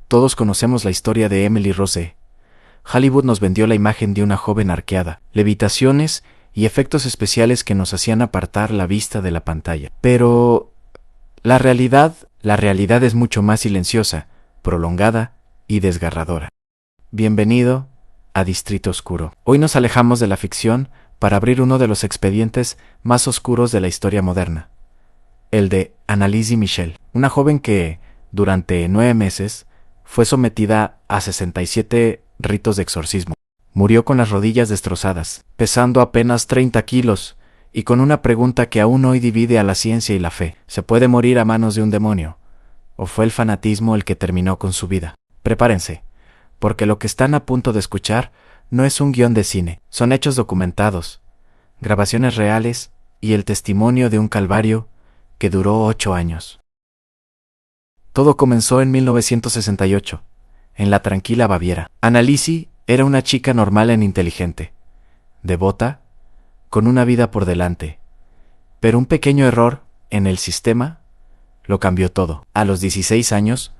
Todos conocemos la historia de Emily Rose. Hollywood nos vendió la imagen de una joven arqueada, levitaciones y efectos especiales que nos hacían apartar la vista de la pantalla. Pero la realidad es mucho más silenciosa, prolongada y desgarradora. Bienvenido a Distrito Oscuro. Hoy nos alejamos de la ficción para abrir uno de los expedientes más oscuros de la historia moderna. El de Anneliese Michel, una joven que, durante 9 meses, fue sometida a 67 ritos de exorcismo. Murió con las rodillas destrozadas, pesando apenas 30 kilos, y con una pregunta que aún hoy divide a la ciencia y la fe. ¿Se puede morir a manos de un demonio? ¿O fue el fanatismo el que terminó con su vida? Prepárense, porque lo que están a punto de escuchar no es un guión de cine, son hechos documentados, grabaciones reales y el testimonio de un calvario que duró 8 años. Todo comenzó en 1968, en la tranquila Baviera. Anneliese era una chica normal e inteligente, devota, con una vida por delante. Pero un pequeño error en el sistema lo cambió todo. A los 16 años,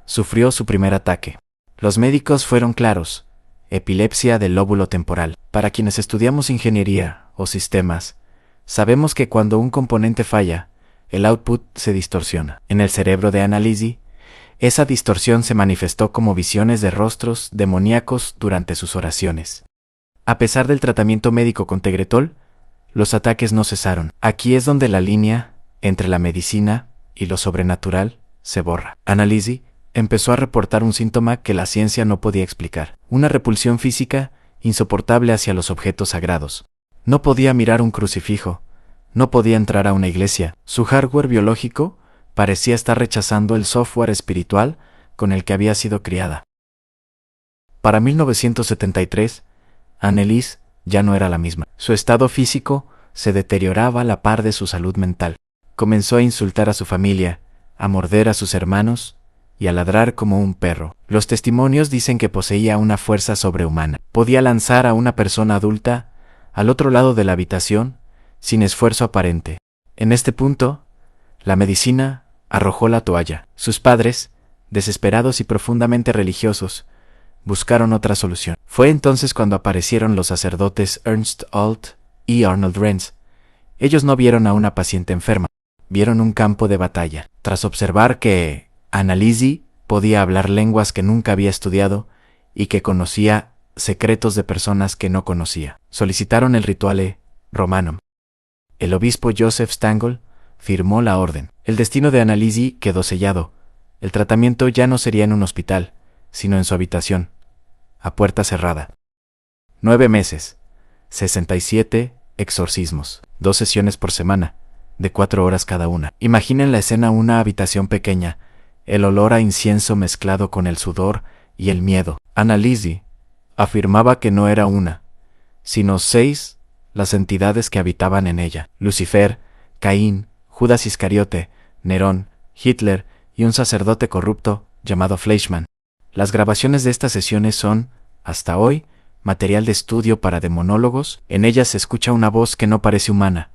sufrió su primer ataque. Los médicos fueron claros: epilepsia del lóbulo temporal. Para quienes estudiamos ingeniería o sistemas, sabemos que cuando un componente falla, el output se distorsiona. En el cerebro de Anneliese, esa distorsión se manifestó como visiones de rostros demoníacos durante sus oraciones. A pesar del tratamiento médico con Tegretol, los ataques no cesaron. Aquí es donde la línea entre la medicina y lo sobrenatural se borra. Anneliese empezó a reportar un síntoma que la ciencia no podía explicar: una repulsión física insoportable hacia los objetos sagrados. No podía mirar un crucifijo, no podía entrar a una iglesia. Su hardware biológico parecía estar rechazando el software espiritual con el que había sido criada. Para 1973, Anneliese ya no era la misma. Su estado físico se deterioraba a la par de su salud mental. Comenzó a insultar a su familia, a morder a sus hermanos y a ladrar como un perro. Los testimonios dicen que poseía una fuerza sobrehumana. Podía lanzar a una persona adulta al otro lado de la habitación sin esfuerzo aparente. En este punto, la medicina arrojó la toalla. Sus padres, desesperados y profundamente religiosos, buscaron otra solución. Fue entonces cuando aparecieron los sacerdotes Ernst Alt y Arnold Renz. Ellos no vieron a una paciente enferma, vieron un campo de batalla. Tras observar que Anneliese podía hablar lenguas que nunca había estudiado y que conocía secretos de personas que no conocía, solicitaron el Rituale Romanum. El obispo Joseph Stangl firmó la orden. El destino de Anneliese quedó sellado. El tratamiento ya no sería en un hospital, sino en su habitación, a puerta cerrada. 9 meses, 67 exorcismos, 2 sesiones por semana, de 4 horas cada una. Imaginen la escena: una habitación pequeña, el olor a incienso mezclado con el sudor y el miedo. Anneliese afirmaba que no era una, sino 6 las entidades que habitaban en ella: Lucifer, Caín, Judas Iscariote, Nerón, Hitler y un sacerdote corrupto llamado Fleischmann. Las grabaciones de estas sesiones son, hasta hoy, material de estudio para demonólogos. En ellas se escucha una voz que no parece humana,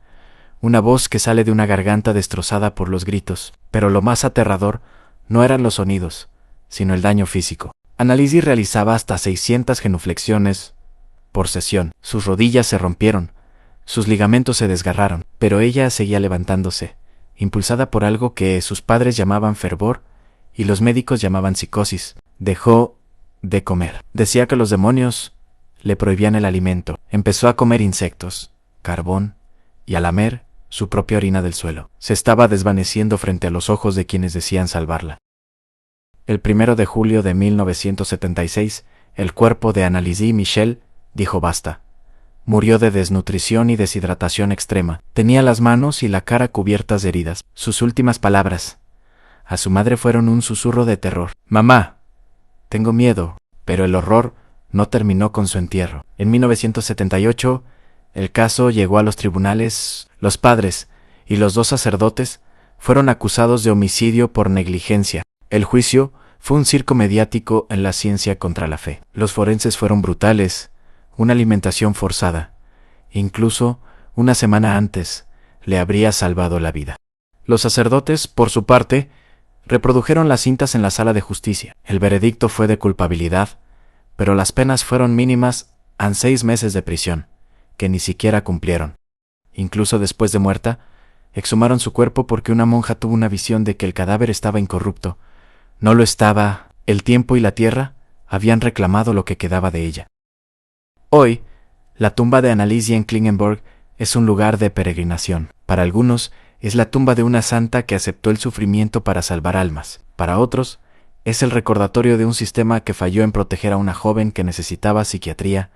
una voz que sale de una garganta destrozada por los gritos. Pero lo más aterrador no eran los sonidos, sino el daño físico. Anneliese realizaba hasta 600 genuflexiones por sesión. Sus rodillas se rompieron, sus ligamentos se desgarraron, pero ella seguía levantándose, impulsada por algo que sus padres llamaban fervor y los médicos llamaban psicosis. Dejó de comer. Decía que los demonios le prohibían el alimento. Empezó a comer insectos, carbón y a lamer su propia orina del suelo. Se estaba desvaneciendo frente a los ojos de quienes decían salvarla. El 1 de julio de 1976, el cuerpo de Anneliese Michel dijo basta. Murió de desnutrición y deshidratación extrema. Tenía las manos y la cara cubiertas de heridas. Sus últimas palabras a su madre fueron un susurro de terror: «Mamá, tengo miedo». Pero el horror no terminó con su entierro. En 1978, el caso llegó a los tribunales. Los padres y los 2 sacerdotes fueron acusados de homicidio por negligencia. El juicio fue un circo mediático en la ciencia contra la fe. Los forenses fueron brutales, una alimentación forzada. Incluso, una semana antes, le habría salvado la vida. Los sacerdotes, por su parte, Reprodujeron las cintas en la sala de justicia. El veredicto fue de culpabilidad, pero las penas fueron mínimas a 6 meses de prisión, que ni siquiera cumplieron. Incluso después de muerta, exhumaron su cuerpo porque una monja tuvo una visión de que el cadáver estaba incorrupto. No lo estaba. El tiempo y la tierra habían reclamado lo que quedaba de ella. Hoy, la tumba de Anneliese en Klingenborg es un lugar de peregrinación. Para algunos, es la tumba de una santa que aceptó el sufrimiento para salvar almas. Para otros, es el recordatorio de un sistema que falló en proteger a una joven que necesitaba psiquiatría,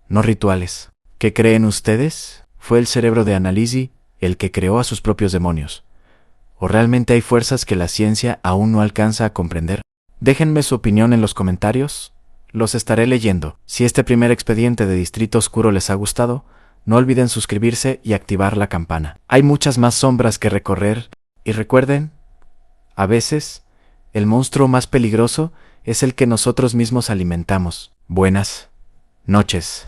no rituales. ¿Qué creen ustedes? ¿Fue el cerebro de Anneliese el que creó a sus propios demonios? ¿O realmente hay fuerzas que la ciencia aún no alcanza a comprender? Déjenme su opinión en los comentarios. Los estaré leyendo. Si este primer expediente de Distrito Oscuro les ha gustado, no olviden suscribirse y activar la campana. Hay muchas más sombras que recorrer, y recuerden, a veces, el monstruo más peligroso es el que nosotros mismos alimentamos. Buenas noches.